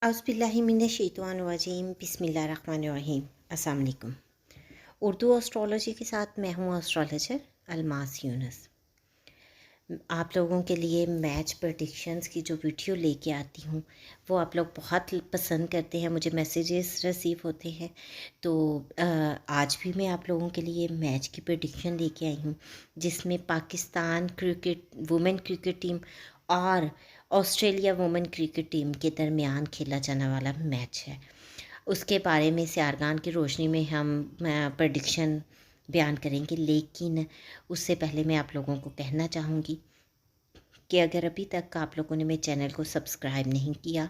औज़ुबिल्लाहिमिनश्शैतानिर्रजीम बिस्मिल्लाहिर्रहमानिर्रहीम। अस्सलाम वालेकुम। उर्दू एस्ट्रोलॉजी के साथ मैं हूँ एस्ट्रोलॉजर अलमास यूनुस। आप लोगों के लिए मैच प्रेडिक्शंस की जो वीडियो लेके आती हूँ वो आप लोग बहुत पसंद करते हैं, मुझे मैसेजेस रिसीव होते हैं। तो आज भी मैं आप लोगों के लिए मैच की प्रेडिक्शन लेके आई हूँ जिसमें Pakistan cricket women cricket team और ऑस्ट्रेलिया वुमेन क्रिकेट टीम के दरमियान खेला जाने वाला मैच है। उसके बारे में सियारगान की रोशनी में हम प्रेडिक्शन बयान करेंगे, लेकिन उससे पहले मैं आप लोगों को कहना चाहूँगी कि अगर अभी तक आप लोगों ने मेरे चैनल को सब्सक्राइब नहीं किया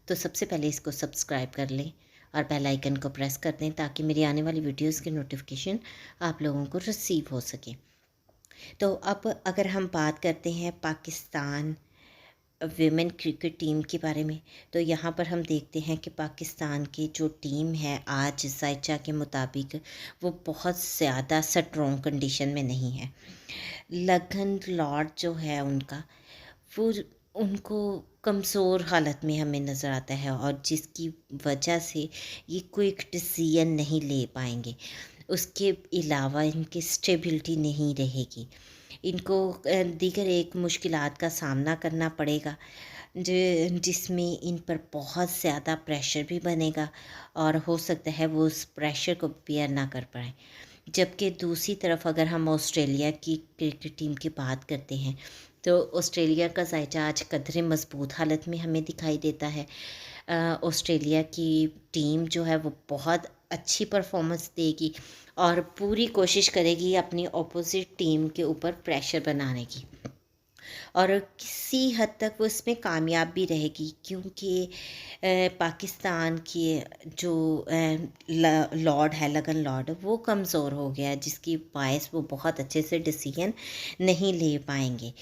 तो सबसे पहले इसको सब्सक्राइब कर लें और बेल आइकन को प्रेस कर दें ताकि मेरी आने वाली वीडियोस की नोटिफिकेशन आप लोगों को रिसीव हो सके। तो अब अगर हम बात करते हैं पाकिस्तान विमेन क्रिकेट टीम के बारे में, तो यहाँ पर हम देखते हैं कि पाकिस्तान की जो टीम है आज जायचा के मुताबिक वो बहुत ज़्यादा स्ट्रॉन्ग कंडीशन में नहीं है। लगन लॉर्ड जो है उनका वो उनको कमज़ोर हालत में हमें नज़र आता है और जिसकी वजह से ये क्विक डिसीजन नहीं ले पाएंगे। उसके अलावा इनकी स्टेबिलिटी नहीं रहेगी, इनको दीगर एक मुश्किलात का सामना करना पड़ेगा जिसमें इन पर बहुत ज़्यादा प्रेशर भी बनेगा और हो सकता है वो उस प्रेशर को बेयर ना कर पाएँ। जबकि दूसरी तरफ अगर हम ऑस्ट्रेलिया की क्रिकेट टीम की बात करते हैं तो ऑस्ट्रेलिया का जायचा आज कदरे मज़बूत हालत में हमें दिखाई देता है। ऑस्ट्रेलिया की टीम जो है वो बहुत अच्छी परफॉर्मेंस देगी और पूरी कोशिश करेगी अपनी ऑपोजिट टीम के ऊपर प्रेशर बनाने की और किसी हद तक वो इसमें कामयाब भी रहेगी क्योंकि पाकिस्तान के जो लॉर्ड है लगन लॉर्ड वो कमज़ोर हो गया जिसकी बायस वो बहुत अच्छे से डिसीजन नहीं ले पाएंगे।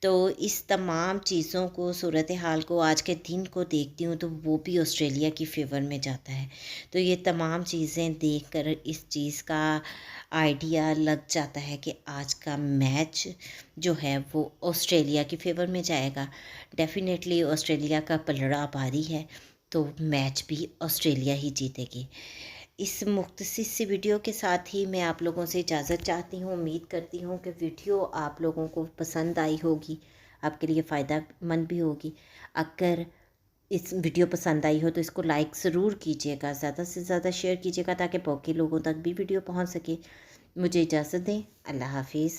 तो इस तमाम चीज़ों को सूरत हाल को आज के दिन को देखती हूँ तो वो भी ऑस्ट्रेलिया की फेवर में जाता है। तो ये तमाम चीज़ें देखकर इस चीज़ का आइडिया लग जाता है कि आज का मैच जो है वो ऑस्ट्रेलिया की फेवर में जाएगा। डेफ़िनेटली ऑस्ट्रेलिया का पलड़ा भारी है तो मैच भी ऑस्ट्रेलिया ही जीतेगी। इस मुख्तसर सी वीडियो के साथ ही मैं आप लोगों से इजाज़त चाहती हूँ। उम्मीद करती हूँ कि वीडियो आप लोगों को पसंद आई होगी, आपके लिए फ़ायदेमंद भी होगी। अगर इस वीडियो पसंद आई हो तो इसको लाइक ज़रूर कीजिएगा, ज़्यादा से ज़्यादा शेयर कीजिएगा ताकि बाकी लोगों तक भी वीडियो पहुँच सके। मुझे इजाज़त दें। अल्लाह हाफ़िज़।